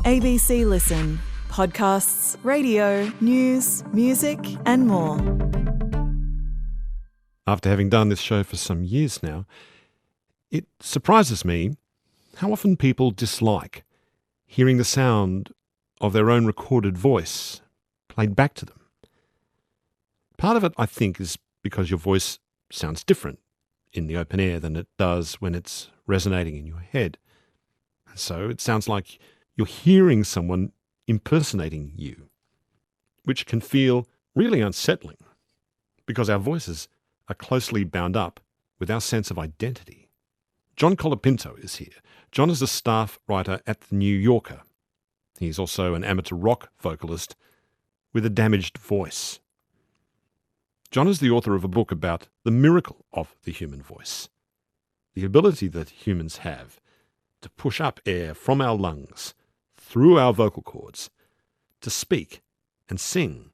ABC Listen. Podcasts, radio, news, music and more. After having done this show for some years now, it surprises me how often people dislike hearing the sound of their own recorded voice played back to them. Part of it, I think, is because your voice sounds different in the open air than it does when it's resonating in your head. And so it sounds like you're hearing someone impersonating you, which can feel really unsettling because our voices are closely bound up with our sense of identity. John Colapinto is here. John is a staff writer at The New Yorker. He's also an amateur rock vocalist with a damaged voice. John is the author of a book about the miracle of the human voice, the ability that humans have to push up air from our lungs through our vocal cords to speak and sing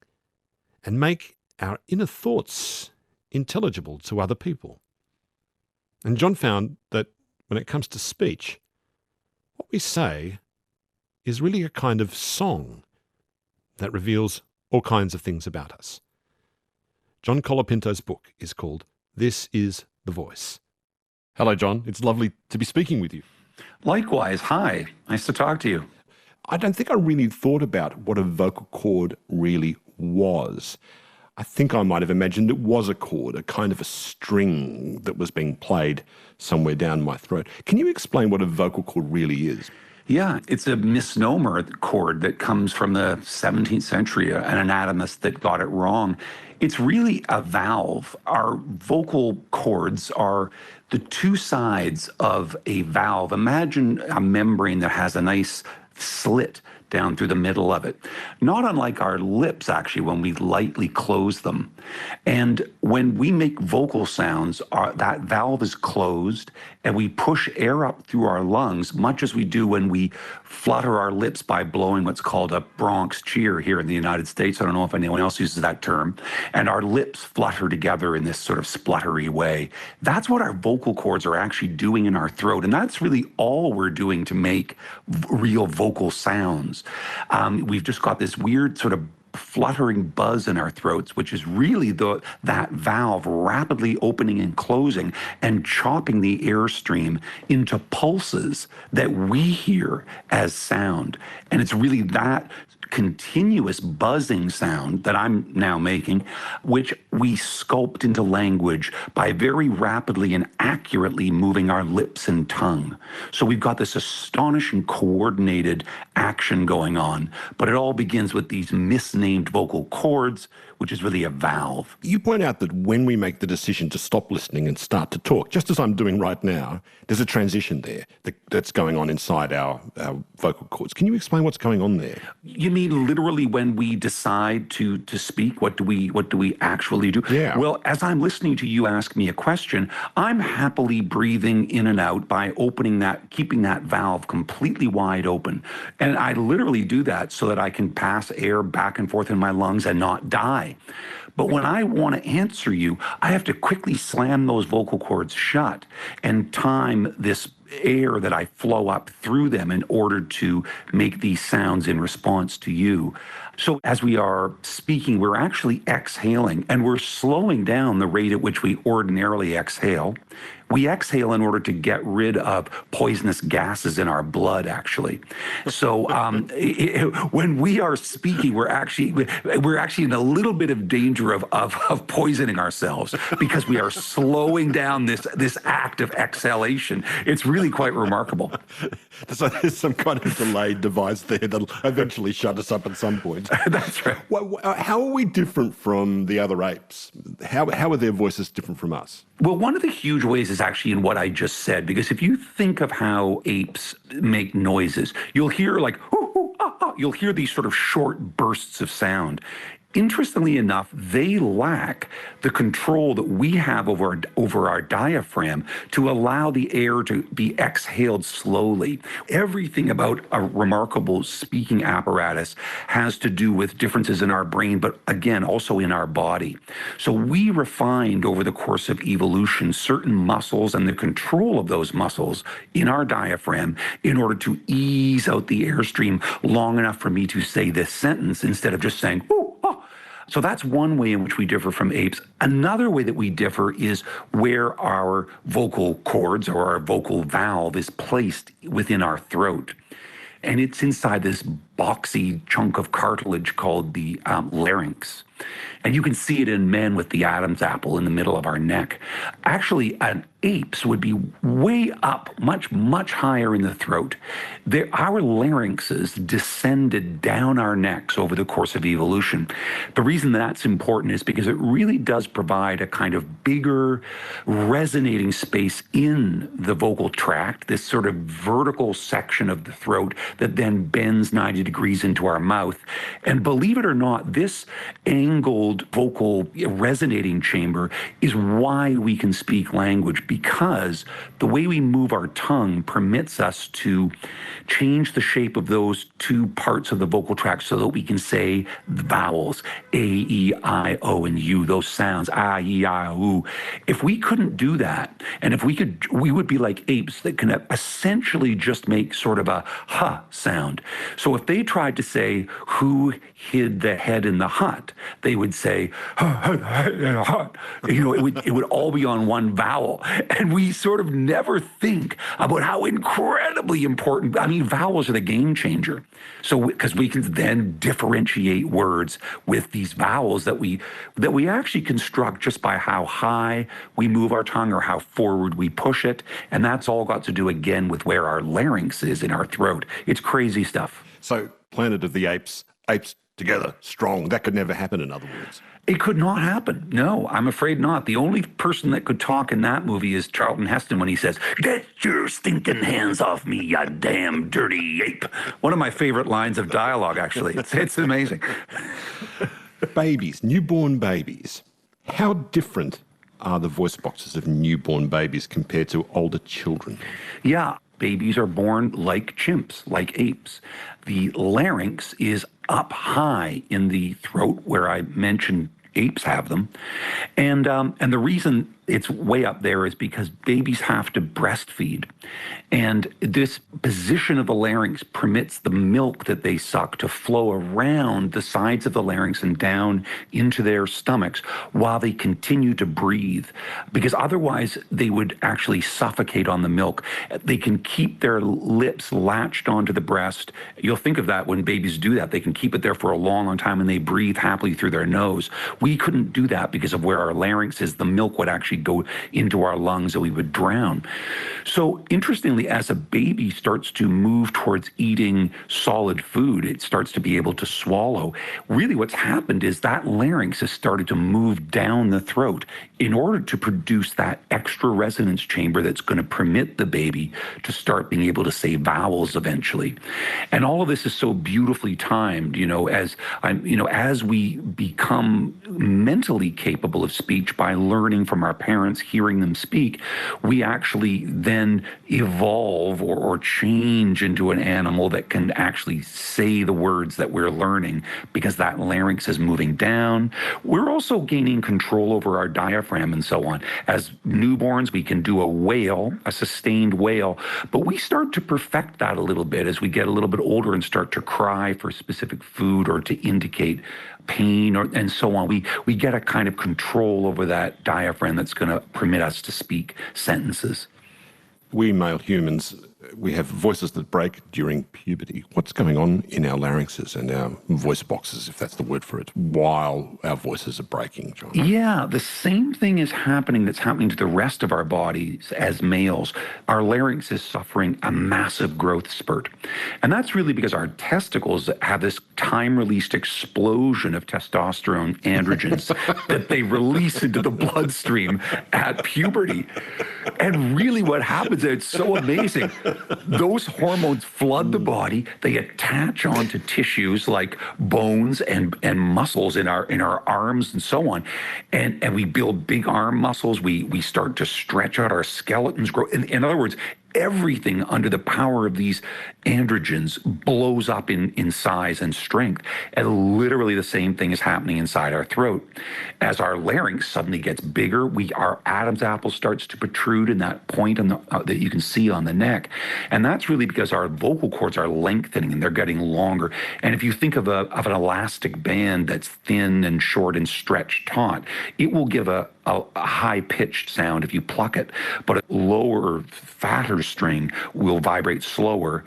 and make our inner thoughts intelligible to other people. And John found that when it comes to speech, what we say is really a kind of song that reveals all kinds of things about us. John Colapinto's book is called This Is the Voice. Hello, John. It's lovely to be speaking with you. Likewise. Hi. Nice to talk to you. I don't think I really thought about what a vocal cord really was. I think I might have imagined it was a chord, a kind of a string that was being played somewhere down my throat. Can you explain what a vocal cord really is? Yeah, it's a misnomer chord that comes from the 17th century, an anatomist that got it wrong. It's really a valve. Our vocal cords are the two sides of a valve. Imagine a membrane that has a nice slit down through the middle of it. Not unlike our lips, actually, when we lightly close them. And when we make vocal sounds, that valve is closed and we push air up through our lungs, much as we do when we flutter our lips by blowing what's called a Bronx cheer here in the United States. I don't know if anyone else uses that term. And our lips flutter together in this sort of spluttery way. That's what our vocal cords are actually doing in our throat. And that's really all we're doing to make real vocal sounds. We've just got this weird sort of fluttering buzz in our throats, which is really that valve rapidly opening and closing and chopping the airstream into pulses that we hear as sound. And it's really that continuous buzzing sound that I'm now making, which we sculpt into language by very rapidly and accurately moving our lips and tongue. So we've got this astonishing coordinated action going on, but it all begins with these misnamed vocal cords, which is really a valve. You point out that when we make the decision to stop listening and start to talk, just as I'm doing right now, there's a transition there that's going on inside our vocal cords. Can you explain what's going on there? You mean literally when we decide to speak? What do we actually do? Yeah. Well, as I'm listening to you ask me a question, I'm happily breathing in and out by keeping that valve completely wide open. And I literally do that so that I can pass air back and forth in my lungs and not die. But when I want to answer you, I have to quickly slam those vocal cords shut and time this air that I flow up through them in order to make these sounds in response to you. So as we are speaking, we're actually exhaling, and we're slowing down the rate at which we ordinarily exhale. We exhale in order to get rid of poisonous gases in our blood, actually. So when we are speaking, we're actually in a little bit of danger of poisoning ourselves because we are slowing down this act of exhalation. It's really quite remarkable. So there's some kind of delayed device there that'll eventually shut us up at some point. That's right. How are we different from the other apes? How are their voices different from us? Well, one of the huge ways is actually in what I just said, because if you think of how apes make noises, you'll hear like, hoo, hoo, ah, ah. You'll hear these sort of short bursts of sound. Interestingly enough, they lack the control that we have over our diaphragm to allow the air to be exhaled slowly. Everything about a remarkable speaking apparatus has to do with differences in our brain, but again, also in our body. So we refined over the course of evolution certain muscles and the control of those muscles in our diaphragm in order to ease out the airstream long enough for me to say this sentence instead of just saying, ooh, oh. So that's one way in which we differ from apes. Another way that we differ is where our vocal cords or our vocal valve is placed within our throat. And it's inside this boxy chunk of cartilage called the larynx. And you can see it in men with the Adam's apple in the middle of our neck. Actually, an ape's would be way up, much, much higher in the throat. Our larynxes descended down our necks over the course of evolution. The reason that's important is because it really does provide a kind of bigger resonating space in the vocal tract, this sort of vertical section of the throat that then bends 90 degrees into our mouth. And believe it or not, this angled vocal resonating chamber is why we can speak language, because the way we move our tongue permits us to change the shape of those two parts of the vocal tract so that we can say the vowels, A, E, I, O, and U, those sounds, I, E, I, O. If we couldn't do that, and if we could, we would be like apes that can essentially just make sort of a ha sound. So if they tried to say, who hid the head in the hut, they would say, you know, it would all be on one vowel. And we sort of never think about how incredibly important, I mean, vowels are the game changer. So, because we can then differentiate words with these vowels that we actually construct just by how high we move our tongue or how forward we push it. And that's all got to do, again, with where our larynx is in our throat. It's crazy stuff. So, Planet of the Apes, apes together, strong, that could never happen, in other words. It could not happen. No, I'm afraid not. The only person that could talk in that movie is Charlton Heston when he says, "Get your stinking hands off me, you damn dirty ape." One of my favorite lines of dialogue, actually. It's amazing. Babies, newborn babies. How different are the voice boxes of newborn babies compared to older children? Yeah, babies are born like chimps, like apes. The larynx is up high in the throat, where I mentioned apes have them. And the reason it's way up there is because babies have to breastfeed. And this position of the larynx permits the milk that they suck to flow around the sides of the larynx and down into their stomachs while they continue to breathe. Because otherwise they would actually suffocate on the milk. They can keep their lips latched onto the breast. You'll think of that when babies do that. They can keep it there for a long, long time and they breathe happily through their nose. We couldn't do that because of where our larynx is. The milk would actually go into our lungs and we would drown. So interestingly, as a baby starts to move towards eating solid food, it starts to be able to swallow. Really what's happened is that larynx has started to move down the throat in order to produce that extra resonance chamber that's going to permit the baby to start being able to say vowels eventually. And all of this is so beautifully timed, as we become mentally capable of speech by learning from our parents, hearing them speak, we actually then evolve or change into an animal that can actually say the words that we're learning because that larynx is moving down. We're also gaining control over our diaphragm and so on. As newborns, we can do a wail, a sustained wail, but we start to perfect that a little bit as we get a little bit older and start to cry for specific food or to indicate pain and so on. We get a kind of control over that diaphragm that's going to permit us to speak sentences. We male humans, we have voices that break during puberty. What's going on in our larynxes and our voice boxes, if that's the word for it, while our voices are breaking, John? Yeah, the same thing is happening that's happening to the rest of our bodies as males. Our larynx is suffering a massive growth spurt. And that's really because our testicles have this time-released explosion of testosterone androgens that they release into the bloodstream at puberty. And really what happens, it's so amazing. those hormones flood the body. They attach onto tissues like bones and muscles in our arms and so on. And we build big arm muscles. We start to stretch out, our skeletons grow. In other words, everything under the power of these androgens blows up in size and strength. And literally the same thing is happening inside our throat. As our larynx suddenly gets bigger, our Adam's apple starts to protrude in that point on that you can see on the neck. And that's really because our vocal cords are lengthening and they're getting longer. And if you think of an elastic band that's thin and short and stretched taut, it will give a high-pitched sound if you pluck it, but a lower, fatter string will vibrate slower,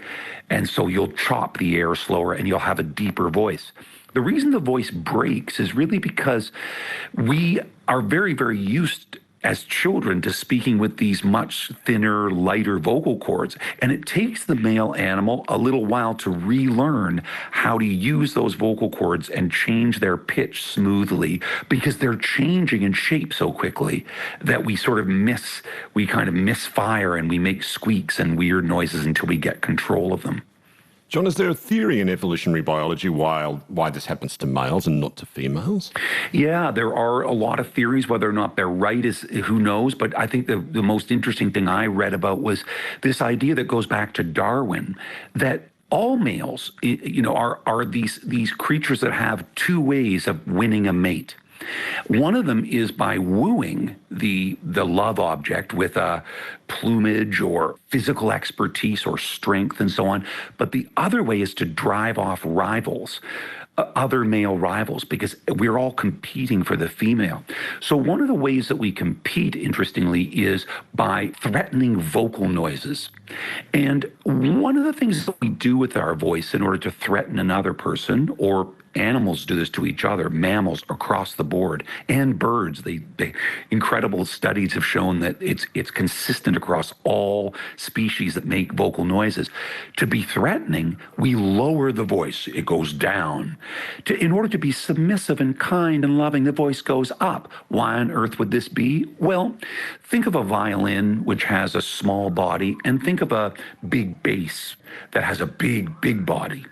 and so you'll chop the air slower and you'll have a deeper voice. The reason the voice breaks is really because we are very, very used as children to speaking with these much thinner, lighter vocal cords. And it takes the male animal a little while to relearn how to use those vocal cords and change their pitch smoothly, because they're changing in shape so quickly that we kind of misfire and we make squeaks and weird noises until we get control of them. John, is there a theory in evolutionary biology why this happens to males and not to females? Yeah, there are a lot of theories. Whether or not they're right is who knows. But I think the most interesting thing I read about was this idea that goes back to Darwin, that all males, are these creatures that have two ways of winning a mate. One of them is by wooing the love object with a plumage or physical expertise or strength and so on. But the other way is to drive off rivals, other male rivals, because we're all competing for the female. So one of the ways that we compete, interestingly, is by threatening vocal noises. And one of the things that we do with our voice in order to threaten another person, or animals do this to each other, mammals across the board, and birds. Incredible studies have shown that it's consistent across all species that make vocal noises. To be threatening, we lower the voice. It goes down. In order to be submissive and kind and loving, the voice goes up. Why on earth would this be? Well, think of a violin, which has a small body, and think of a big bass that has a big, big body.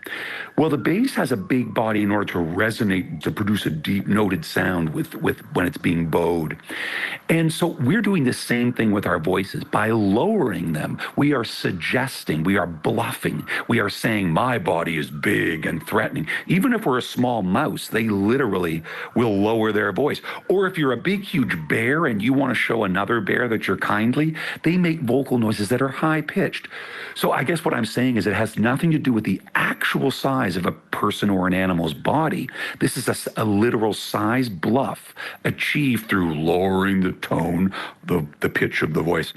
Well, the bass has a big body in order to resonate, to produce a deep noted sound with when it's being bowed. And so we're doing the same thing with our voices. By lowering them, we are suggesting, we are bluffing, we are saying my body is big and threatening. Even if we're a small mouse, they literally will lower their voice. Or if you're a big, huge bear and you want to show another bear that you're kindly, they make vocal noises that are high-pitched. So I guess what I'm saying is it has nothing to do with the actual size of a person or an animal's body. This is a literal size bluff achieved through lowering the tone, the pitch of the voice.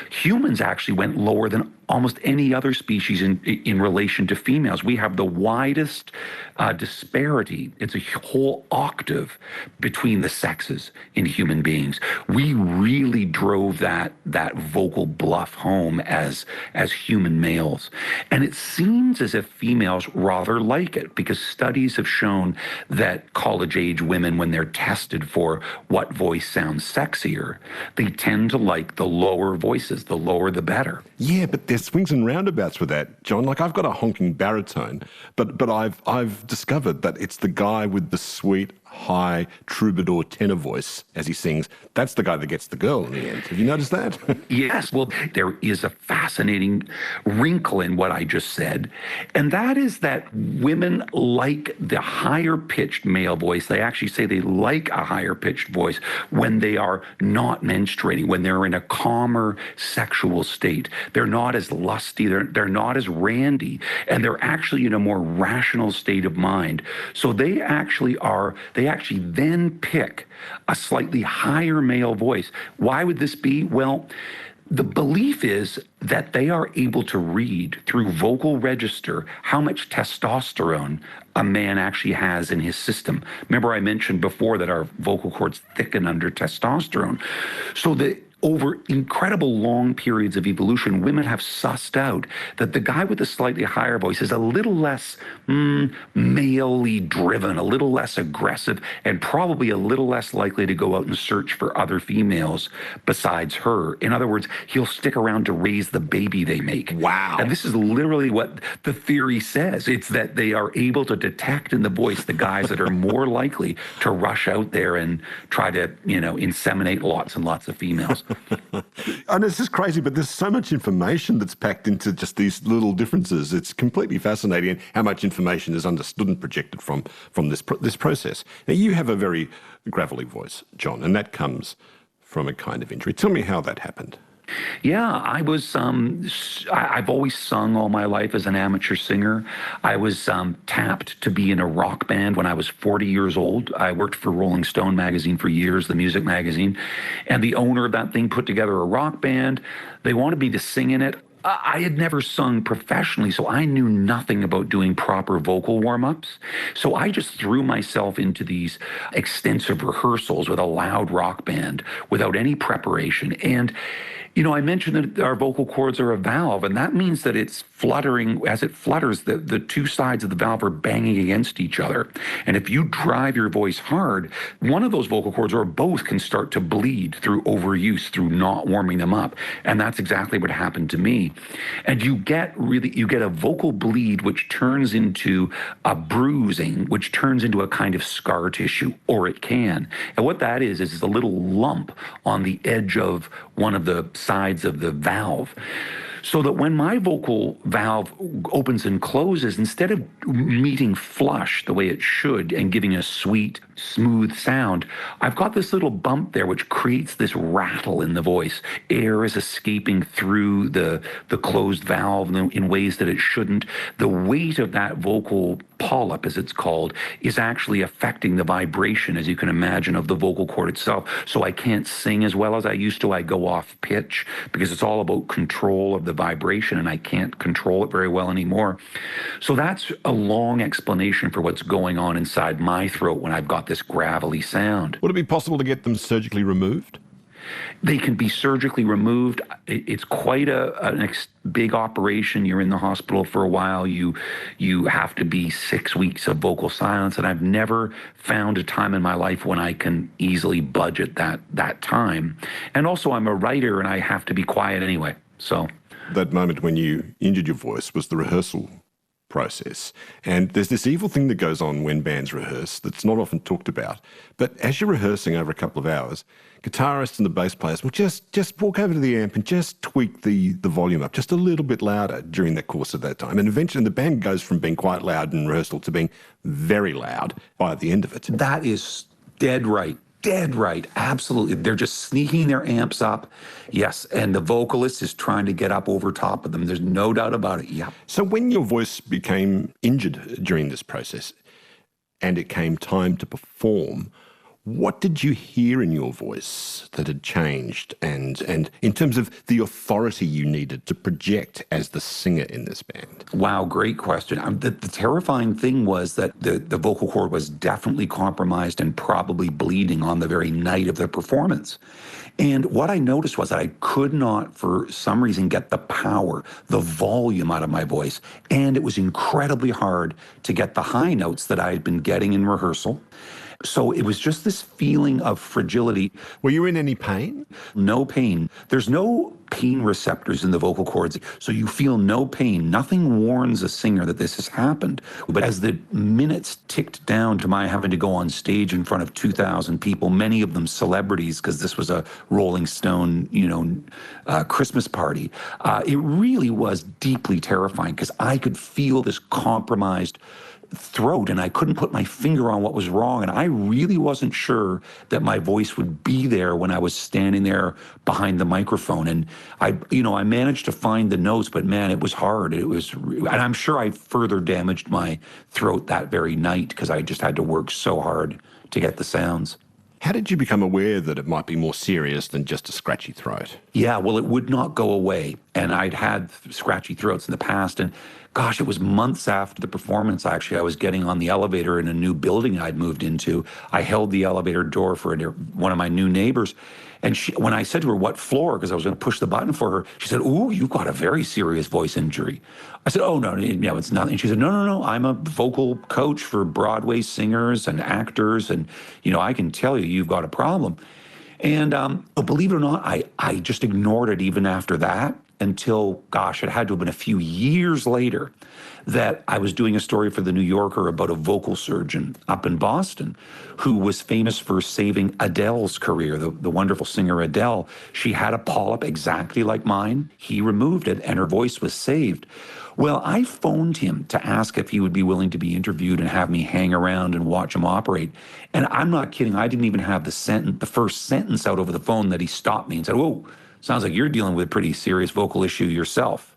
Humans actually went lower than almost any other species in relation to females. We have the widest disparity. It's a whole octave between the sexes in human beings. We really drove that vocal bluff home as human males. And it seems as if females rather like it, because studies have shown that college-age women, when they're tested for what voice sounds sexier, they tend to like the lower voices. The lower, the better. Yeah, but there's swings and roundabouts with that, John. Like, I've got a honking baritone, but I've discovered that it's the guy with the sweet, high troubadour tenor voice as he sings. That's the guy that gets the girl in the end. Have you noticed that? Yes. Well, there is a fascinating wrinkle in what I just said, and that is that women like the higher-pitched male voice. They actually say they like a higher-pitched voice when they are not menstruating, when they're in a calmer sexual state. They're not as lusty, they're not as randy, and they're actually in a more rational state of mind. So they actually then pick a slightly higher male voice. Why would this be? Well, the belief is that they are able to read through vocal register how much testosterone a man actually has in his system. Remember, I mentioned before that our vocal cords thicken under testosterone. So over incredible long periods of evolution, women have sussed out that the guy with the slightly higher voice is a little less male-y driven, a little less aggressive, and probably a little less likely to go out and search for other females besides her. In other words, he'll stick around to raise the baby they make. Wow. And this is literally what the theory says. It's that they are able to detect in the voice the guys that are more likely to rush out there and try to, inseminate lots and lots of females. And it's just crazy, but there's so much information that's packed into just these little differences. It's completely fascinating how much information is understood and projected from this process. Now, you have a very gravelly voice, John, and that comes from a kind of injury. Tell me how that happened. Yeah, I've always sung all my life as an amateur singer. I was tapped to be in a rock band when I was 40 years old. I worked for Rolling Stone magazine for years, the music magazine, and the owner of that thing put together a rock band. They wanted me to sing in it. I had never sung professionally, so I knew nothing about doing proper vocal warm-ups. So I just threw myself into these extensive rehearsals with a loud rock band without any preparation. And I mentioned that our vocal cords are a valve, and that means that it's fluttering. As it flutters, the two sides of the valve are banging against each other. And if you drive your voice hard, one of those vocal cords or both can start to bleed through overuse, through not warming them up. And that's exactly what happened to me. And you get a vocal bleed, which turns into a bruising, which turns into a kind of scar tissue, or it can. And what that is a little lump on the edge of one of the sides of the valve. So that when my vocal valve opens and closes, instead of meeting flush the way it should and giving a sweet, smooth sound, I've got this little bump there which creates this rattle in the voice. Air is escaping through the closed valve in ways that it shouldn't. The weight of that vocal polyp, as it's called, is actually affecting the vibration, as you can imagine, of the vocal cord itself. So I can't sing as well as I used to. I go off pitch because it's all about control of the vibration, and I can't control it very well anymore. So that's a long explanation for what's going on inside my throat when I've got this gravelly sound. Would it be possible to get them surgically removed? They can be surgically removed. It's quite a big operation. You're in the hospital for a while. You have to be 6 weeks of vocal silence, and I've never found a time in my life when I can easily budget that time. And also, I'm a writer, and I have to be quiet anyway. So that moment when you injured your voice was the rehearsal process. And there's this evil thing that goes on when bands rehearse that's not often talked about. But as you're rehearsing over a couple of hours, guitarists and the bass players will just walk over to the amp and just tweak the volume up just a little bit louder during the course of that time. And eventually the band goes from being quite loud in rehearsal to being very loud by the end of it. That is dead right. Dead right. Absolutely. They're just sneaking their amps up. Yes. And the vocalist is trying to get up over top of them. There's no doubt about it. Yeah. So when your voice became injured during this process and it came time to perform, what did you hear in your voice that had changed and in terms of the authority you needed to project as the singer in this band? Wow, great question. The terrifying thing was that the vocal cord was definitely compromised and probably bleeding on the very night of the performance. And what I noticed was that I could not, for some reason, get the power, the volume out of my voice. And it was incredibly hard to get the high notes that I had been getting in rehearsal. So it was just this feeling of fragility. Were you in any pain? No pain. There's no pain receptors in the vocal cords, so you feel no pain. Nothing warns a singer that this has happened. But as the minutes ticked down to my having to go on stage in front of 2,000 people, many of them celebrities, because this was a Rolling Stone, Christmas party, it really was deeply terrifying because I could feel this compromised throat and I couldn't put my finger on what was wrong. And I really wasn't sure that my voice would be there when I was standing there behind the microphone. And I managed to find the notes, but man, it was hard. And I'm sure I further damaged my throat that very night because I just had to work so hard to get the sounds. How did you become aware that it might be more serious than just a scratchy throat? Yeah, well, it would not go away. And I'd had scratchy throats in the past. And gosh, it was months after the performance, actually. I was getting on the elevator in a new building I'd moved into. I held the elevator door for one of my new neighbors. And when I said to her, what floor, because I was going to push the button for her, she said, ooh, you've got a very serious voice injury. I said, oh, no, it's nothing. And she said, no, I'm a vocal coach for Broadway singers and actors, and, I can tell you've got a problem. And believe it or not, I just ignored it even after that until, gosh, it had to have been a few years later that I was doing a story for the New Yorker about a vocal surgeon up in Boston who was famous for saving Adele's career, the wonderful singer Adele. She had a polyp exactly like mine. He removed it and her voice was saved. Well, I phoned him to ask if he would be willing to be interviewed and have me hang around and watch him operate. And I'm not kidding. I didn't even have the first sentence out over the phone that he stopped me and said, whoa, sounds like you're dealing with a pretty serious vocal issue yourself.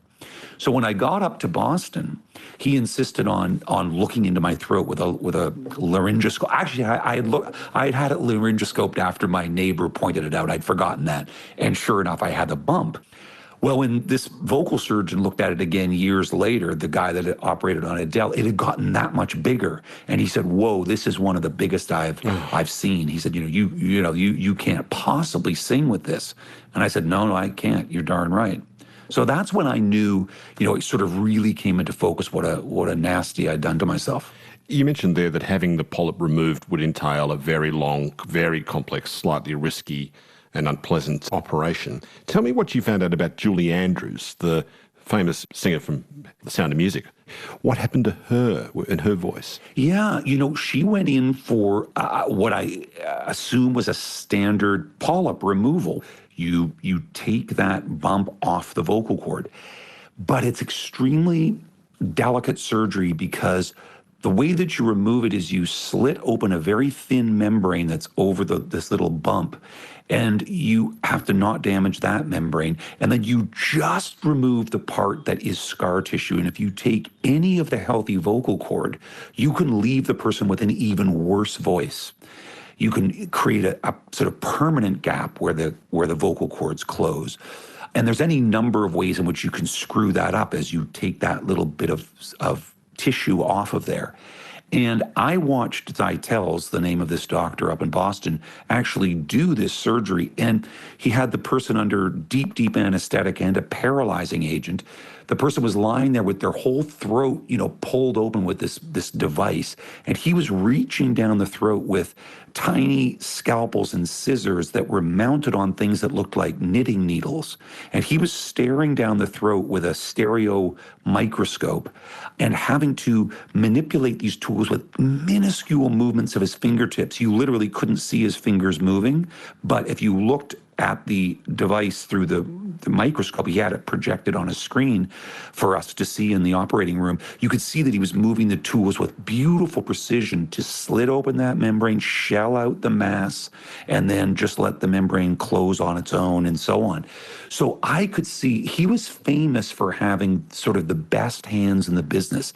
So when I got up to Boston, he insisted on looking into my throat with a laryngoscope. Actually, I had had it laryngoscoped after my neighbor pointed it out. I'd forgotten that. And sure enough, I had a bump. Well, when this vocal surgeon looked at it again years later, the guy that had operated on Adele, it had gotten that much bigger. And he said, whoa, this is one of the biggest I've seen. He said, you can't possibly sing with this. And I said, no, I can't. You're darn right. So that's when I knew, it sort of really came into focus what a nasty I'd done to myself. You mentioned there that having the polyp removed would entail a very long, very complex, slightly risky and unpleasant operation. Tell me what you found out about Julie Andrews, the famous singer from The Sound of Music. What happened to her and her voice? Yeah, she went in for what I assume was a standard polyp removal. You take that bump off the vocal cord. But it's extremely delicate surgery because the way that you remove it is you slit open a very thin membrane that's over this little bump, and you have to not damage that membrane. And then you just remove the part that is scar tissue. And if you take any of the healthy vocal cord, you can leave the person with an even worse voice. You can create a sort of permanent gap where the vocal cords close. And there's any number of ways in which you can screw that up as you take that little bit of tissue off of there. And I watched Zeitels, the name of this doctor up in Boston, actually do this surgery. And he had the person under deep, deep anesthetic and a paralyzing agent. The person was lying there with their whole throat, pulled open with this device. And he was reaching down the throat with tiny scalpels and scissors that were mounted on things that looked like knitting needles. And he was staring down the throat with a stereo microscope and having to manipulate these tools with minuscule movements of his fingertips. You literally couldn't see his fingers moving, but if you looked at the device through the microscope, he had it projected on a screen for us to see in the operating room. You could see that he was moving the tools with beautiful precision to slit open that membrane, shell out the mass, and then just let the membrane close on its own and so on. So I could see he was famous for having sort of the best hands in the business.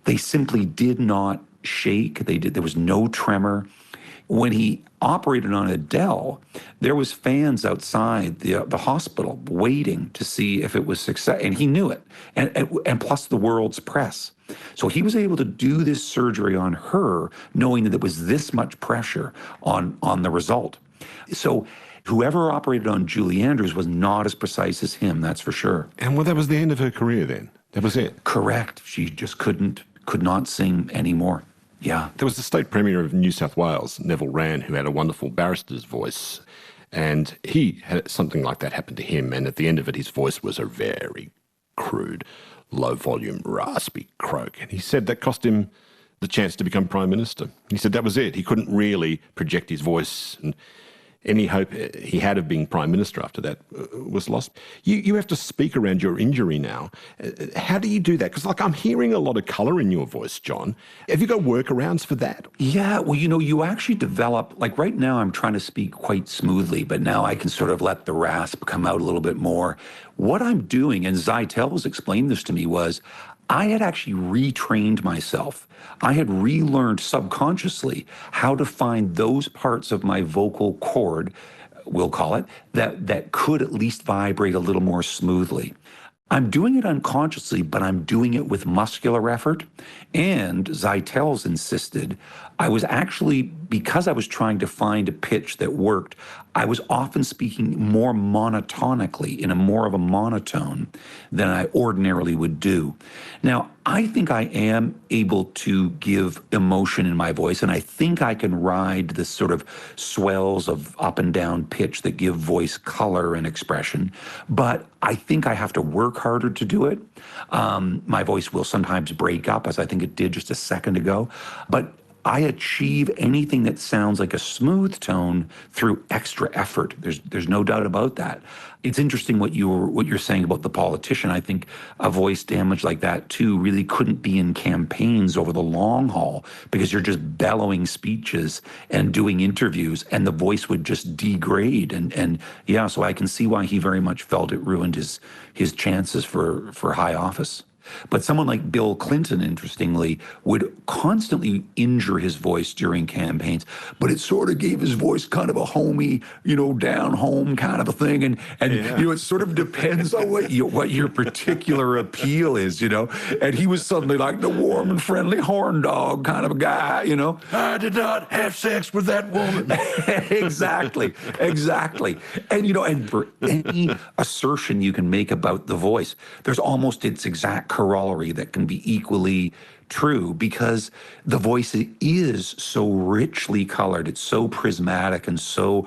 They simply did not shake. There was no tremor. When he operated on Adele, there was fans outside the hospital waiting to see if it was success, and he knew it, and plus the world's press. So he was able to do this surgery on her, knowing that there was this much pressure on the result. So whoever operated on Julie Andrews was not as precise as him, that's for sure. And that was the end of her career then? That was it? Correct. She just could not sing anymore. Yeah. There was the state premier of New South Wales, Neville Rann, who had a wonderful barrister's voice, and he had something like that happen to him, and at the end of it, his voice was a very crude, low-volume, raspy croak, and he said that cost him the chance to become Prime Minister. He said that was it. He couldn't really project his voice, and any hope he had of being Prime Minister after that was lost. You have to speak around your injury now. How do you do that? Because I'm hearing a lot of colour in your voice, John. Have you got workarounds for that? Yeah, well, you actually develop, right now I'm trying to speak quite smoothly, but now I can sort of let the rasp come out a little bit more. What I'm doing, and Zeitels explained this to me, was I had actually retrained myself. I had relearned subconsciously how to find those parts of my vocal cord, we'll call it, that could at least vibrate a little more smoothly. I'm doing it unconsciously, but I'm doing it with muscular effort. And Zeitels insisted I was actually because I was trying to find a pitch that worked, I was often speaking more monotonically, in a more of a monotone than I ordinarily would do. Now, I think I am able to give emotion in my voice, and I think I can ride this sort of swells of up and down pitch that give voice color and expression, but I think I have to work harder to do it. My voice will sometimes break up, as I think it did just a second ago, but I achieve anything that sounds like a smooth tone through extra effort. There's no doubt about that. It's interesting what you're saying about the politician. I think a voice damage like that too really couldn't be in campaigns over the long haul, because you're just bellowing speeches and doing interviews, and the voice would just degrade. And yeah, so I can see why he very much felt it ruined his chances for high office. But someone like Bill Clinton, interestingly, would constantly injure his voice during campaigns, but it sort of gave his voice kind of a homey, down home kind of a thing. And it sort of depends on what your particular appeal is, And he was suddenly like the warm and friendly horn dog kind of a guy, I did not have sex with that woman. Exactly. And for any assertion you can make about the voice, there's almost its exact corollary that can be equally true, because the voice is so richly colored, it's so prismatic and so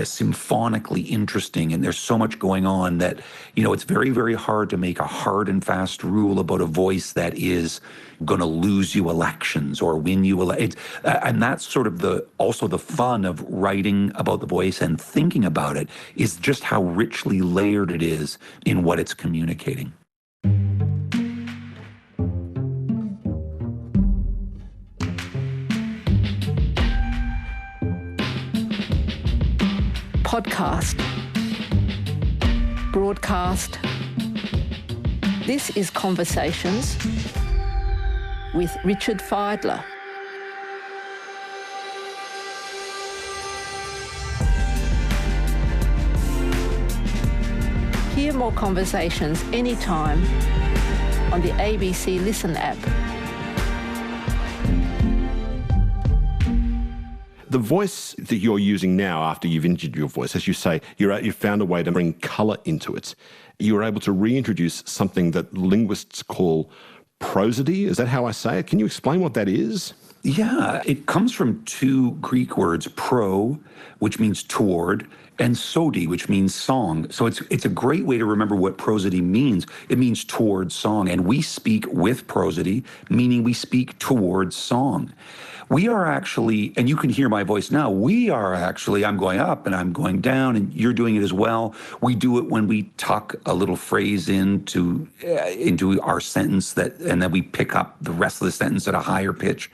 symphonically interesting, and there's so much going on that it's very, very hard to make a hard and fast rule about a voice that is going to lose you elections or win you and that's sort of also the fun of writing about the voice and thinking about it, is just how richly layered it is in what it's communicating. Podcast, broadcast. This is Conversations with Richard Fidler. Hear more conversations anytime on the ABC Listen app. The voice that you're using now, after you've injured your voice, as you say, you found a way to bring colour into it. You were able to reintroduce something that linguists call prosody. Is that how I say it? Can you explain what that is? Yeah, it comes from two Greek words, pro, which means toward, and sodi, which means song. So it's a great way to remember what prosody means. It means toward song, and we speak with prosody, meaning we speak towards song. We are actually, and you can hear my voice now, I'm going up and I'm going down, and you're doing it as well. We do it when we tuck a little phrase into our sentence, and then we pick up the rest of the sentence at a higher pitch.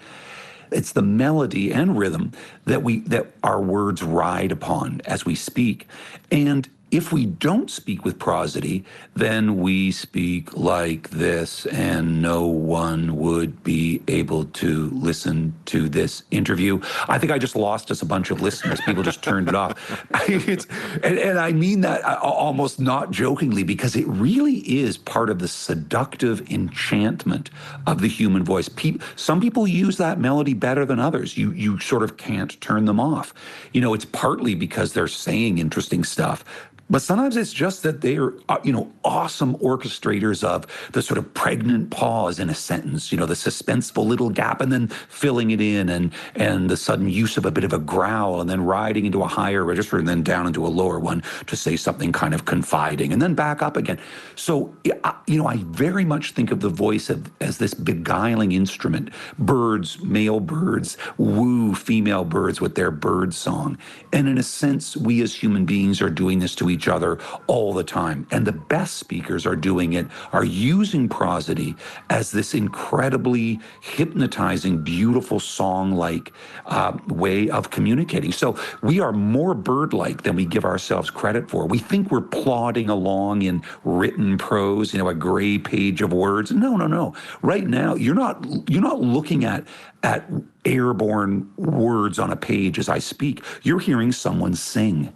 It's the melody and rhythm that our words ride upon as we speak. And if we don't speak with prosody, then we speak like this, and no one would be able to listen to this interview. I think I just lost us a bunch of listeners. People just turned it off. And I mean that almost not jokingly, because it really is part of the seductive enchantment of the human voice. Some people use that melody better than others. You sort of can't turn them off. It's partly because they're saying interesting stuff, but sometimes it's just that they are, awesome orchestrators of the sort of pregnant pause in a sentence, the suspenseful little gap, and then filling it in, and the sudden use of a bit of a growl, and then riding into a higher register, and then down into a lower one to say something kind of confiding, and then back up again. So, I very much think of the voice as this beguiling instrument. Birds, male birds, woo female birds with their bird song. And in a sense, we as human beings are doing this to each other all the time. And the best speakers are using prosody as this incredibly hypnotizing, beautiful song-like way of communicating. So we are more bird-like than we give ourselves credit for. We think we're plodding along in written prose, a gray page of words. No. Right now, you're not looking at airborne words on a page as I speak. You're hearing someone sing.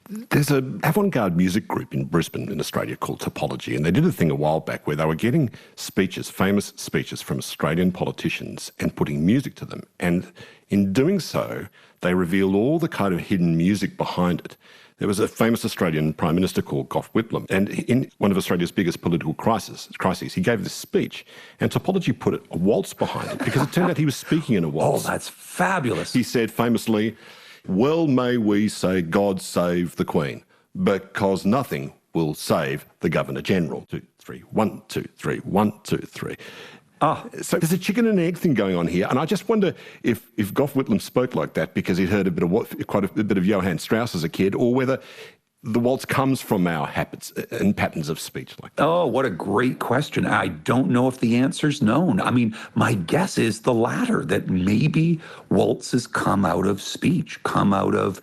There's an avant-garde music group in Brisbane in Australia called Topology, and they did a thing a while back where they were getting speeches, famous speeches from Australian politicians and putting music to them. And in doing so, they revealed all the kind of hidden music behind it. There was a famous Australian Prime Minister called Gough Whitlam, and in one of Australia's biggest political crises, he gave this speech, and Topology put a waltz behind it because it turned out he was speaking in a waltz. Oh, that's fabulous. He said famously, "Well may we say God save the Queen, because nothing will save the Governor-General." 2, 3, 1, 2, 3, 1, 2, 3. So there's a chicken and egg thing going on here, and I just wonder if Gough Whitlam spoke like that because he'd heard quite a bit of Johann Strauss as a kid, or whether the waltz comes from our habits and patterns of speech like that. Oh, what a great question. I don't know if the answer's known. I mean, my guess is the latter, that maybe waltzes come out of speech, come out of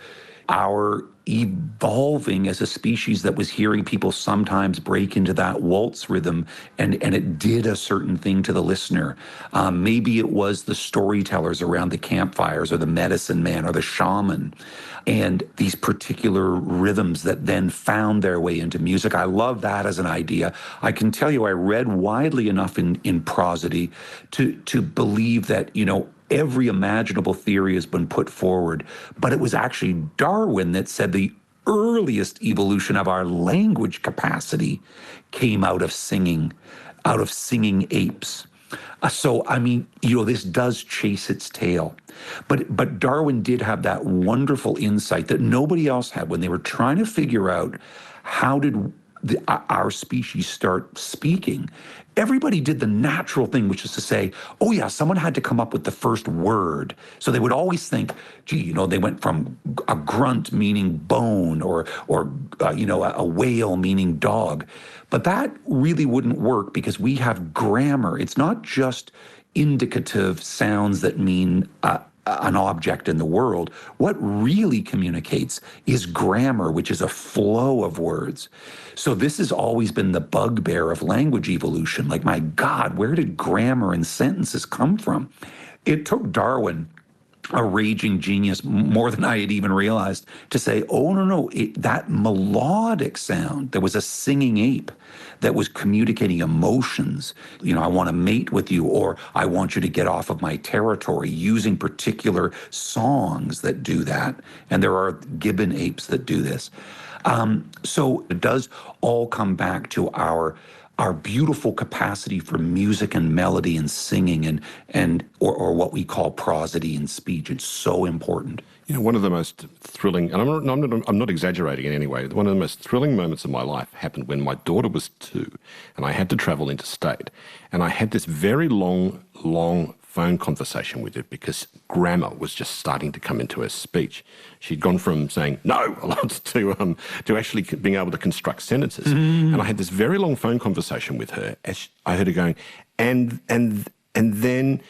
our evolving as a species that was hearing people sometimes break into that waltz rhythm, and it did a certain thing to the listener. Maybe it was the storytellers around the campfires, or the medicine man, or the shaman, and these particular rhythms that then found their way into music. I love that as an idea. I can tell you I read widely enough in prosody to believe that, every imaginable theory has been put forward, but it was actually Darwin that said the earliest evolution of our language capacity came out of singing apes. So, I mean, this does chase its tail. But Darwin did have that wonderful insight that nobody else had when they were trying to figure out how did our species start speaking. Everybody did the natural thing, which is to say, oh yeah, someone had to come up with the first word. So they would always think, gee, they went from a grunt meaning bone, or a wail meaning dog. But that really wouldn't work because we have grammar. It's not just indicative sounds that mean an object in the world. What really communicates is grammar, which is a flow of words. So this has always been the bugbear of language evolution. Like, my God, where did grammar and sentences come from? It took Darwin, a raging genius, more than I had even realized, to say, oh, no, that melodic sound, there was a singing ape that was communicating emotions. I want to mate with you, or I want you to get off of my territory, using particular songs that do that. And there are gibbon apes that do this. So it does all come back to our beautiful capacity for music and melody and singing or what we call prosody in speech. It's so important. One of the most thrilling, and I'm not exaggerating in any way, one of the most thrilling moments of my life happened when my daughter was 2 and I had to travel interstate. And I had this very long phone conversation with her because grammar was just starting to come into her speech. She'd gone from saying no a lot to actually being able to construct sentences. And I had this very long phone conversation with her as I heard her going, and then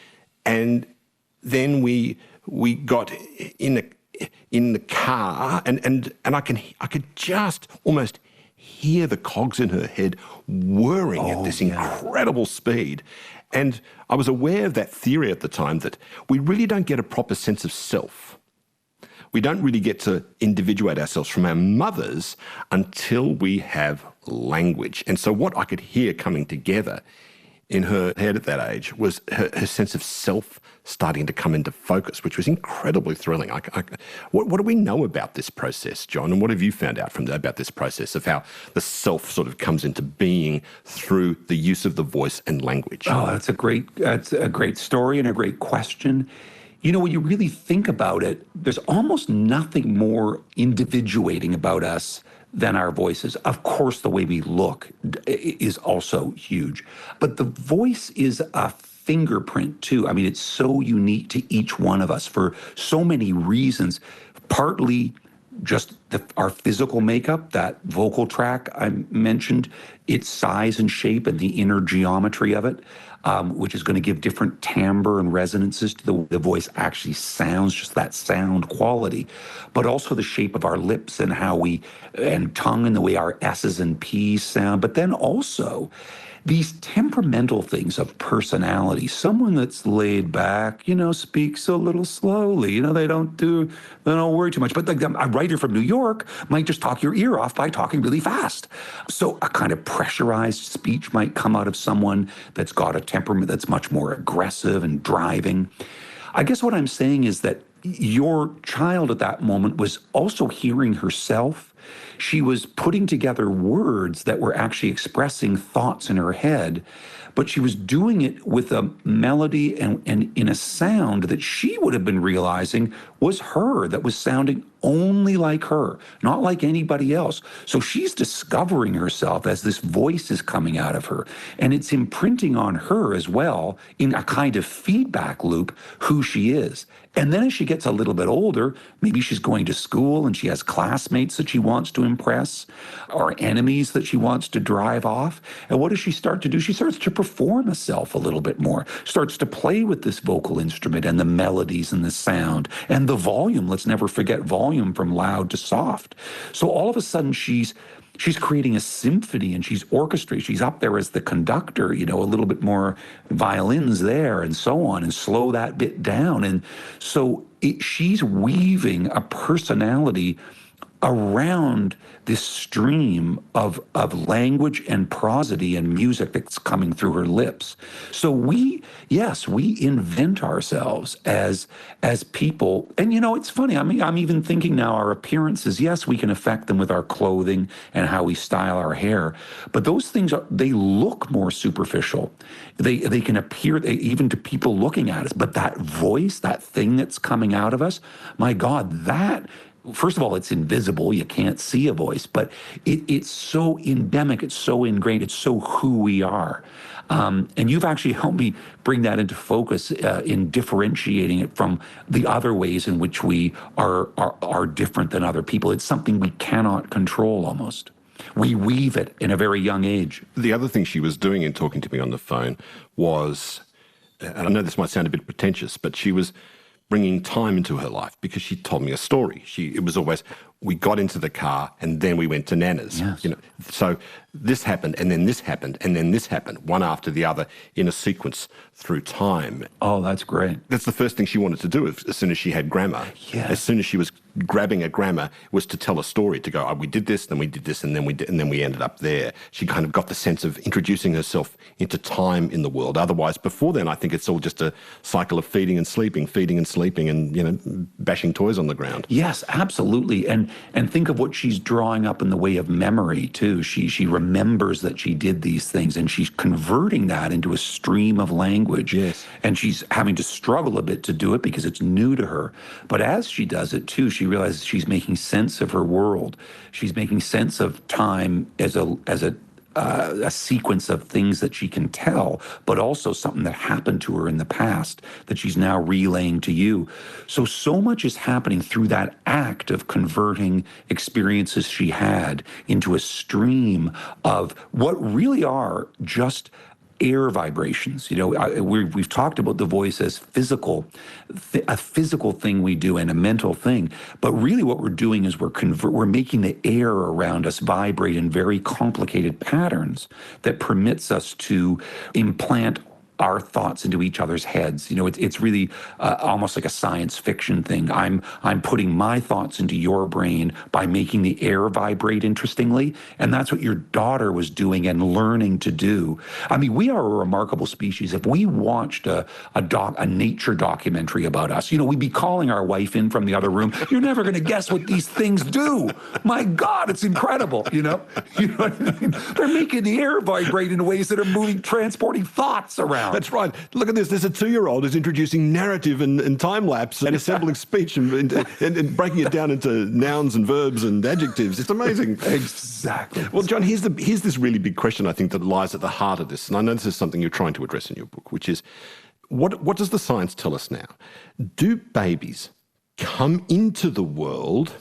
we got in the car, and I could just almost hear the cogs in her head whirring at this incredible speed. And I was aware of that theory at the time that we really don't get a proper sense of self. We don't really get to individuate ourselves from our mothers until we have language. And so what I could hear coming together in her head at that age was her sense of self starting to come into focus, which was incredibly thrilling. What do we know about this process, John? And what have you found out about this process of how the self sort of comes into being through the use of the voice and language? Oh, that's a great story and a great question. When you really think about it, there's almost nothing more individuating about us than our voices. Of course, the way we look is also huge, but the voice is a fingerprint too. I mean, it's so unique to each one of us for so many reasons, partly just our physical makeup, that vocal tract I mentioned, its size and shape and the inner geometry of it, which is going to give different timbre and resonances to the voice actually sounds, just that sound quality, but also the shape of our lips and and tongue and the way our S's and P's sound, but then also these temperamental things of personality, someone that's laid back, speaks a little slowly, they don't worry too much. But like a writer from New York might just talk your ear off by talking really fast. So a kind of pressurized speech might come out of someone that's got a temperament that's much more aggressive and driving. I guess what I'm saying is that your child at that moment was also hearing herself. She was putting together words that were actually expressing thoughts in her head, but she was doing it with a melody and in a sound that she would have been realizing was her, that was sounding only like her, not like anybody else. So she's discovering herself as this voice is coming out of her, and it's imprinting on her as well in a kind of feedback loop who she is. And then as she gets a little bit older, maybe she's going to school and she has classmates that she wants to impress or enemies that she wants to drive off. And what does she start to do? She starts to perform herself a little bit more, starts to play with this vocal instrument and the melodies and the sound and the volume. Let's never forget volume from loud to soft. So all of a sudden she's creating a symphony and she's orchestrating. She's up there as the conductor, a little bit more violins there and so on, and slow that bit down. And so she's weaving a personality around this stream of language and prosody and music that's coming through her lips. So we invent ourselves as people. And it's funny, I'm even thinking now our appearances, yes, we can affect them with our clothing and how we style our hair, but those things they look more superficial. They can appear even to people looking at us, but that voice, that thing that's coming out of us, my God, first of all, it's invisible. You can't see a voice, but it's so endemic. It's so ingrained. It's so who we are. And you've actually helped me bring that into focus in differentiating it from the other ways in which we are different than other people. It's something we cannot control almost. We weave it in a very young age. The other thing she was doing in talking to me on the phone was, and I know this might sound a bit pretentious, but she was bringing time into her life because she told me a story. It was always, we got into the car and then we went to Nana's. Yes. So this happened and then this happened and then this happened, one after the other in a sequence through time. Oh, that's great. That's the first thing she wanted to do as soon as she had grammar. Yes. As soon as she was grabbing a grammar, was to tell a story, to go, we did this, then we did this, and then we ended up there. She kind of got the sense of introducing herself into time in the world. Otherwise, before then, I think it's all just a cycle of feeding and sleeping, and bashing toys on the ground. Yes, absolutely. And think of what she's drawing up in the way of memory too. She remembers that she did these things, and she's converting that into a stream of language. Yes. And she's having to struggle a bit to do it because it's new to her. But as she does it too, she realizes she's making sense of her world. She's making sense of time as a sequence of things that she can tell, but also something that happened to her in the past that she's now relaying to you. So much is happening through that act of converting experiences she had into a stream of what really are just air vibrations. We've talked about the voice as physical, a physical thing we do and a mental thing. But really what we're doing is we're making the air around us vibrate in very complicated patterns that permits us to implant our thoughts into each other's heads. It's really almost like a science fiction thing. I'm putting my thoughts into your brain by making the air vibrate interestingly, and that's what your daughter was doing and learning to do. We are a remarkable species. If we watched a nature documentary about us, we'd be calling our wife in from the other room. You're never going to guess what these things do. My God, it's incredible. You know what I mean? They're making the air vibrate in ways that are transporting thoughts around. That's right. Look at this. There's a 2-year-old who's introducing narrative and time-lapse and assembling speech and breaking it down into nouns and verbs and adjectives. It's amazing. Exactly. Well, John, here's this really big question, I think, that lies at the heart of this. And I know this is something you're trying to address in your book, which is, what does the science tell us now? Do babies come into the world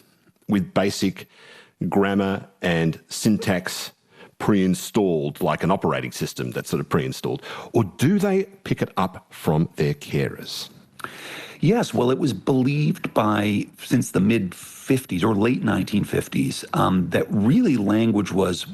with basic grammar and syntax pre-installed, like an operating system that's sort of pre-installed, or do they pick it up from their carers? Yes, well, it was believed since the mid-50s or late 1950s that really language was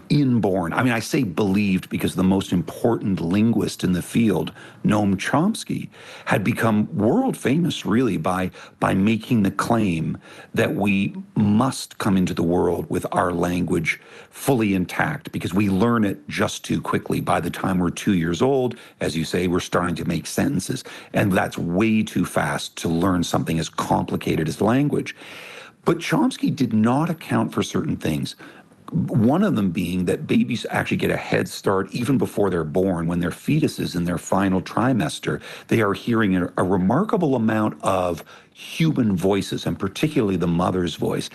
inborn. I mean, I say believed because the most important linguist in the field, Noam Chomsky, had become world famous really by making the claim that we must come into the world with our language fully intact because we learn it just too quickly. By the time we're 2 years old, as you say, we're starting to make sentences. And that's way too fast to learn something as complicated as language. But Chomsky did not account for certain things. One of them being that babies actually get a head start even before they're born. When they're fetuses in their final trimester, they are hearing a remarkable amount of human voices, and particularly the mother's voice.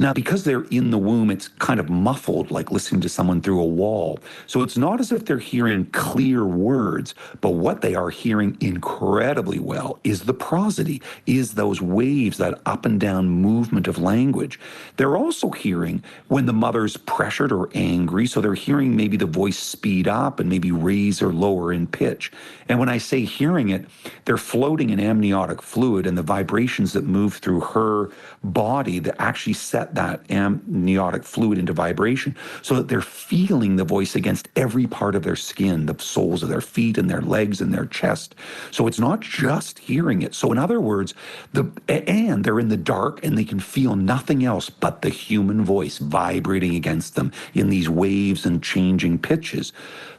Now, because they're in the womb, it's kind of muffled, like listening to someone through a wall. So it's not as if they're hearing clear words, but what they are hearing incredibly well is the prosody, is those waves, that up and down movement of language. They're also hearing when the mother's pressured or angry, so they're hearing maybe the voice speed up and maybe raise or lower in pitch. And when I say hearing it, they're floating in amniotic fluid, and the vibrations that move through her body that actually set that amniotic fluid into vibration so that they're feeling the voice against every part of their skin, the soles of their feet and their legs and their chest. So it's not just hearing it. So in other words, and they're in the dark and they can feel nothing else but the human voice vibrating against them in these waves and changing pitches.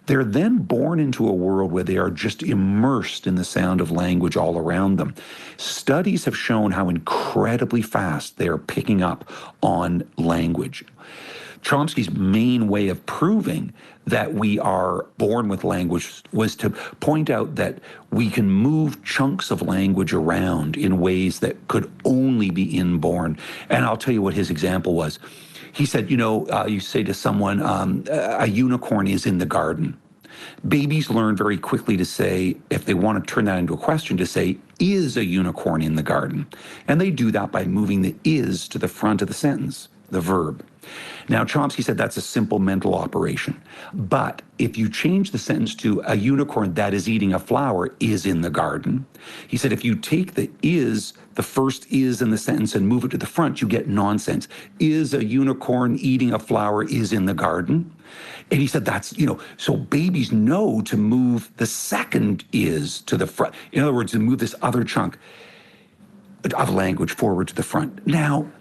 They're then born into a world where they are just immersed in the sound of language all around them. Studies have shown how incredibly fast they are picking up on language. Chomsky's main way of proving that we are born with language was to point out that we can move chunks of language around in ways that could only be inborn. And I'll tell you what his example was. He said, you say to someone, a unicorn is in the garden. Babies learn very quickly to say, if they want to turn that into a question, to say, is a unicorn in the garden? And they do that by moving the is to the front of the sentence, the verb. Now, Chomsky said that's a simple mental operation. But if you change the sentence to a unicorn that is eating a flower is in the garden, he said if you take the first is in the sentence and move it to the front, you get nonsense. Is a unicorn eating a flower is in the garden? And he said that's, so babies know to move the second is to the front. In other words, to move this other chunk of language forward to the front. Now,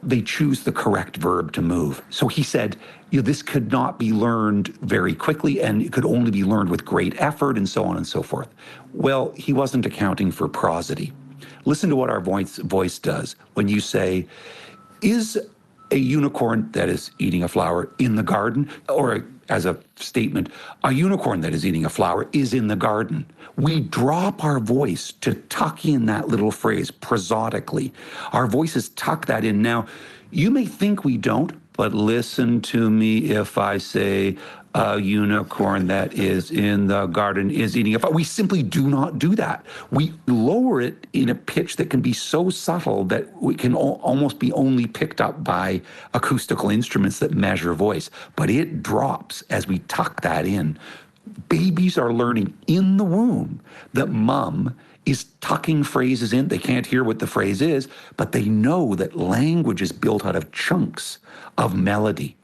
they choose the correct verb to move. So he said, this could not be learned very quickly, and it could only be learned with great effort, and so on and so forth. Well, he wasn't accounting for prosody. Listen to what our voice does when you say, is a unicorn that is eating a flower in the garden? Or as a statement, a unicorn that is eating a flower is in the garden. We drop our voice to tuck in that little phrase prosodically. Our voices tuck that in. Now, you may think we don't, but listen to me if I say a unicorn that is in the garden is eating a flower. We simply do not do that. We lower it in a pitch that can be so subtle that we can almost be only picked up by acoustical instruments that measure voice. But it drops as we tuck that in. Babies are learning in the womb that mom is tucking phrases in. They can't hear what the phrase is, but they know that language is built out of chunks of melody,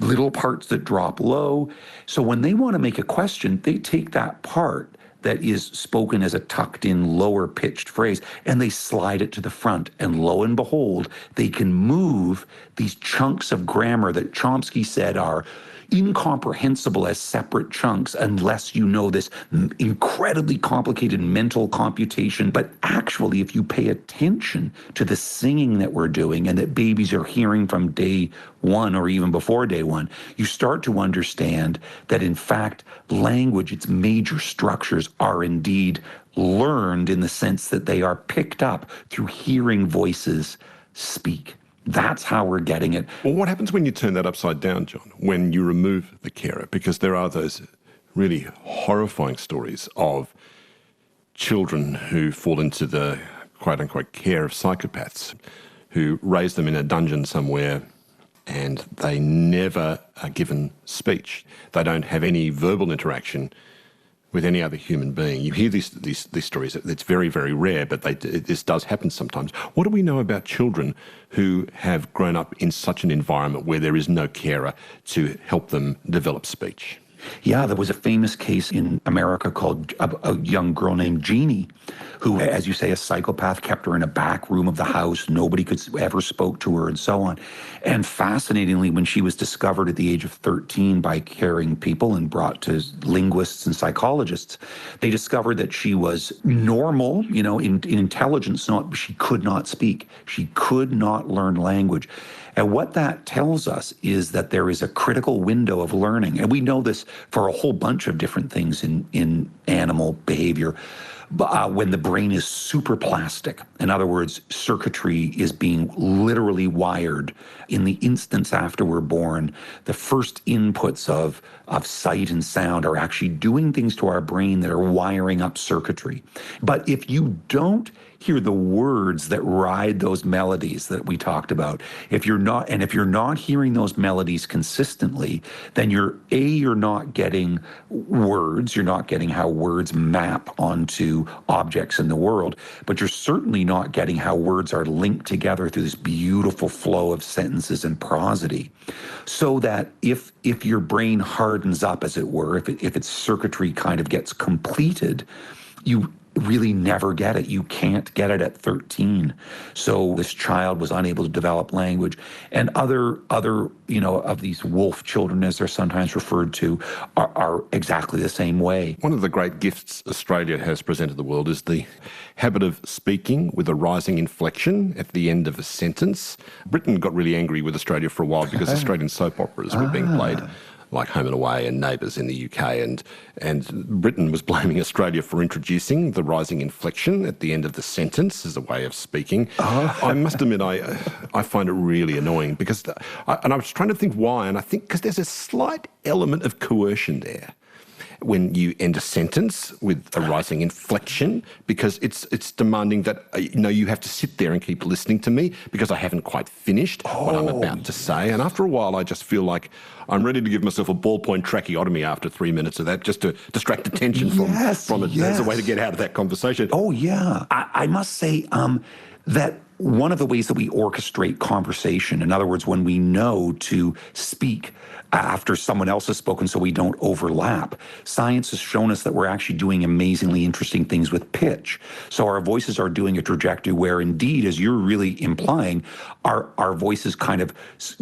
little parts that drop low. So when they want to make a question, they take that part that is spoken as a tucked in, lower pitched phrase, and they slide it to the front. And lo and behold, they can move these chunks of grammar that Chomsky said are incomprehensible as separate chunks unless you know this incredibly complicated mental computation. But actually, if you pay attention to the singing that we're doing and that babies are hearing from day one or even before day one, you start to understand that in fact, language, its major structures are indeed learned in the sense that they are picked up through hearing voices speak. That's how we're getting it. Well, what happens when you turn that upside down, John, when you remove the carer? Because there are those really horrifying stories of children who fall into the quote-unquote care of psychopaths who raise them in a dungeon somewhere and they never are given speech. They don't have any verbal interaction with any other human being. You hear these stories. It's very, very rare, but this does happen sometimes. What do we know about children who have grown up in such an environment where there is no carer to help them develop speech? Yeah, there was a famous case in America called a young girl named Jeannie, who, as you say, a psychopath kept her in a back room of the house. Nobody could ever spoke to her and so on. And fascinatingly, when she was discovered at the age of 13 by caring people and brought to linguists and psychologists, they discovered that she was normal, in intelligence. She could not speak. She could not learn language. And what that tells us is that there is a critical window of learning. And we know this for a whole bunch of different things in animal behavior. When the brain is superplastic, in other words, circuitry is being literally wired in the instance after we're born, the first inputs of sight and sound are actually doing things to our brain that are wiring up circuitry. But if you don't hear the words that ride those melodies that we talked about, if you're not hearing those melodies consistently, then you're not getting words, you're not getting how words map onto objects in the world, but you're certainly not getting how words are linked together through this beautiful flow of sentences and prosody. So that if your brain hardens up, as it were, if its circuitry kind of gets completed, you really never get it. You can't get it at 13. So this child was unable to develop language. And other of these wolf children, as they're sometimes referred to, are exactly the same way. One of the great gifts Australia has presented the world is the habit of speaking with a rising inflection at the end of a sentence. Britain got really angry with Australia for a while because Australian soap operas were being played like Home and Away and Neighbours in the UK, and Britain was blaming Australia for introducing the rising inflection at the end of the sentence as a way of speaking. I must admit, I find it really annoying because, and I was trying to think why, and I think because there's a slight element of coercion there when you end a sentence with a rising inflection, because it's demanding that you have to sit there and keep listening to me because I haven't quite finished what I'm about to say. And after a while, I just feel like I'm ready to give myself a ballpoint tracheotomy after 3 minutes of that, just to distract attention from it as a way to get out of that conversation. Oh, yeah. I must say that one of the ways that we orchestrate conversation, in other words, when we know to speak after someone else has spoken so we don't overlap, science has shown us that we're actually doing amazingly interesting things with pitch. So our voices are doing a trajectory where indeed, as you're really implying, our voices kind of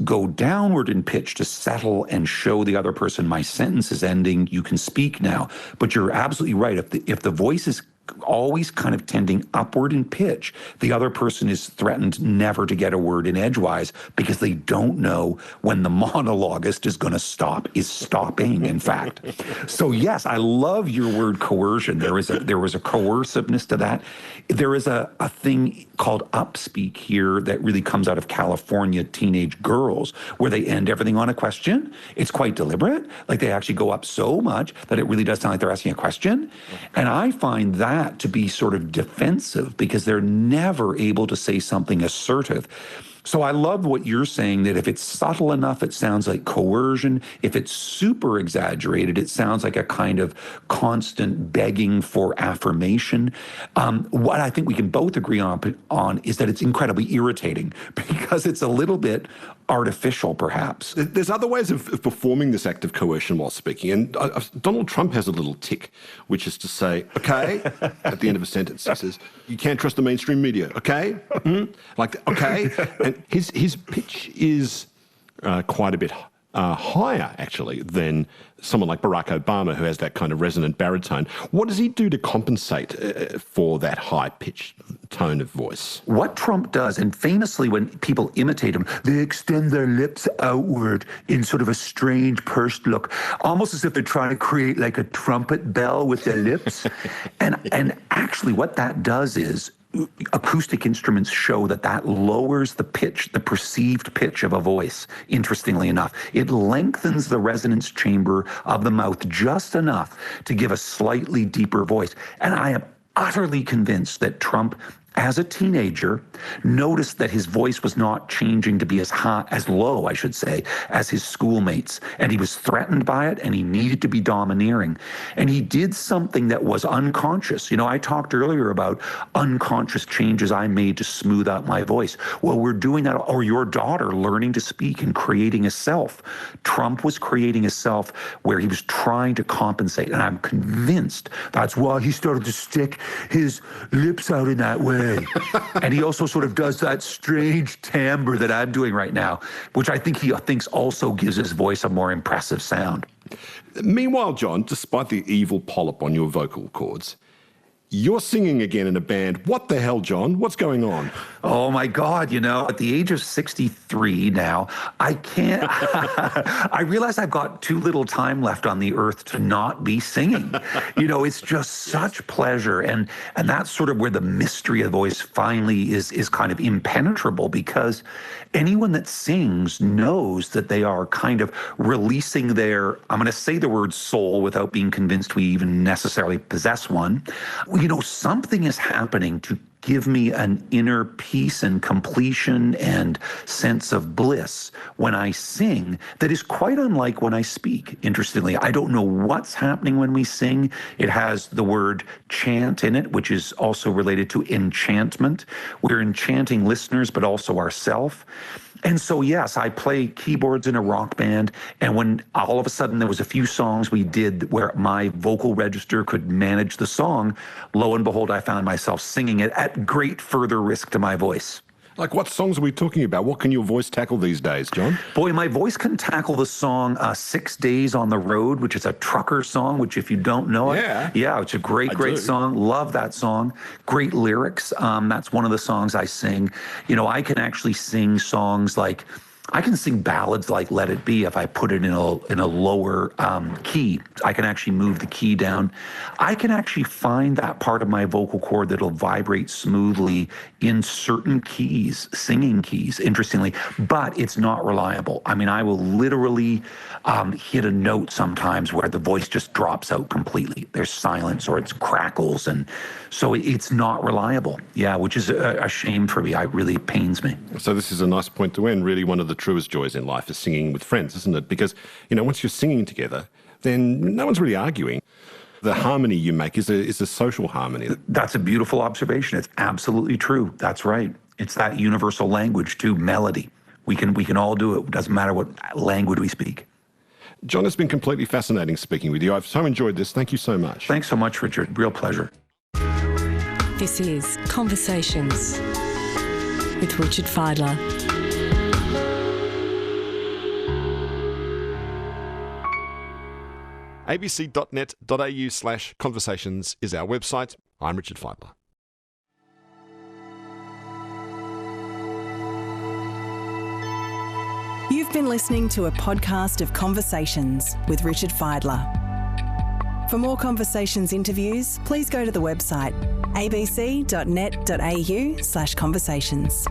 go downward in pitch to settle and show the other person, my sentence is ending, you can speak now. But you're absolutely right. If the voice is always kind of tending upward in pitch, the other person is threatened never to get a word in edgewise because they don't know when the monologuist is going to stopping, in fact. So yes, I love your word coercion. There was a coerciveness to that. There is a thing called upspeak here that really comes out of California teenage girls, where they end everything on a question. It's quite deliberate. Like they actually go up so much that it really does sound like they're asking a question. And I find that to be sort of defensive because they're never able to say something assertive. So I love what you're saying, that if it's subtle enough, it sounds like coercion. If it's super exaggerated, it sounds like a kind of constant begging for affirmation. What I think we can both agree on is that it's incredibly irritating because it's a little bit artificial, perhaps. There's other ways of performing this act of coercion while speaking. And Donald Trump has a little tick, which is to say, okay, at the end of a sentence, he says, you can't trust the mainstream media, okay? Mm-hmm. Like, okay. And his pitch is quite a bit higher, actually, than someone like Barack Obama, who has that kind of resonant baritone. What does he do to compensate for that high-pitched tone of voice? What Trump does, and famously when people imitate him, they extend their lips outward in sort of a strange pursed look, almost as if they're trying to create like a trumpet bell with their lips. And actually what that does is, acoustic instruments show that lowers the pitch, the perceived pitch of a voice, interestingly enough. It lengthens the resonance chamber of the mouth just enough to give a slightly deeper voice. And I am utterly convinced that Trump as a teenager, noticed that his voice was not changing to be as low, I should say, as his schoolmates. And he was threatened by it, and he needed to be domineering. And he did something that was unconscious. I talked earlier about unconscious changes I made to smooth out my voice. Well, we're doing that, or your daughter learning to speak and creating a self. Trump was creating a self where he was trying to compensate. And I'm convinced that's why he started to stick his lips out in that way. And he also sort of does that strange timbre that I'm doing right now, which I think he thinks also gives his voice a more impressive sound. Meanwhile, John, despite the evil polyp on your vocal cords, you're singing again in a band. What the hell, John? What's going on? Oh, my God. At the age of 63 now, I can't. I realize I've got too little time left on the earth to not be singing. It's just such pleasure. And that's sort of where the mystery of the voice finally is kind of impenetrable, because anyone that sings knows that they are kind of releasing their, I'm going to say the word soul without being convinced we even necessarily possess one. Something is happening to give me an inner peace and completion and sense of bliss when I sing that is quite unlike when I speak. Interestingly, I don't know what's happening when we sing. It has the word chant in it, which is also related to enchantment. We're enchanting listeners, but also ourselves. And so, yes, I play keyboards in a rock band, and when all of a sudden there was a few songs we did where my vocal register could manage the song, lo and behold, I found myself singing it at great further risk to my voice. Like, what songs are we talking about? What can your voice tackle these days, John? Boy, my voice can tackle the song 6 Days on the Road, which is a trucker song, which if you don't know it, it's a great song. Love that song. Great lyrics. That's one of the songs I sing. I can actually sing songs like, I can sing ballads like Let It Be if I put it in a lower key. I can actually move the key down. I can actually find that part of my vocal cord that'll vibrate smoothly in certain keys, singing keys, interestingly, but it's not reliable. I mean, I will literally hit a note sometimes where the voice just drops out completely. There's silence or it's crackles, and so it's not reliable. Yeah, which is a shame for me. It really pains me. So this is a nice point to end. Really, one of the truest joys in life is singing with friends, isn't it? Because, once you're singing together, then no one's really arguing. The harmony you make is a social harmony. That's a beautiful observation. It's absolutely true. That's right. It's that universal language too, melody. We can all do it. It doesn't matter what language we speak. John, it's been completely fascinating speaking with you. I've so enjoyed this. Thank you so much. Thanks so much, Richard. Real pleasure. This is Conversations with Richard Fidler. abc.net.au/conversations is our website. I'm Richard Fidler. You've been listening to a podcast of Conversations with Richard Fidler. For more Conversations interviews, please go to the website abc.net.au/conversations.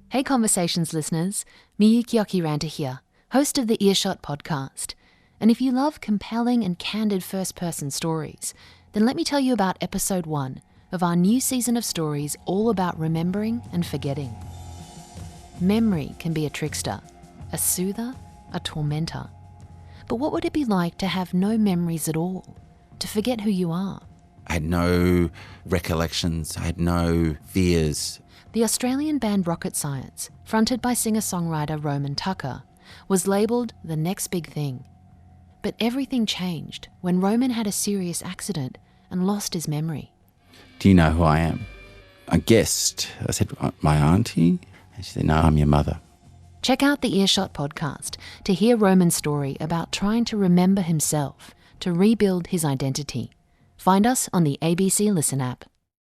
Hey Conversations listeners, Miyuki Okiranta here, host of the Earshot podcast. And if you love compelling and candid first-person stories, then let me tell you about episode 1 of our new season of stories all about remembering and forgetting. Memory can be a trickster, a soother, a tormentor. But what would it be like to have no memories at all, to forget who you are? I had no recollections, I had no fears. The Australian band Rocket Science, fronted by singer-songwriter Roman Tucker, was labelled the next big thing. But everything changed when Roman had a serious accident and lost his memory. Do you know who I am? I guessed. I said, my auntie? And she said, no, I'm your mother. Check out the Earshot podcast to hear Roman's story about trying to remember himself, to rebuild his identity. Find us on the ABC Listen app.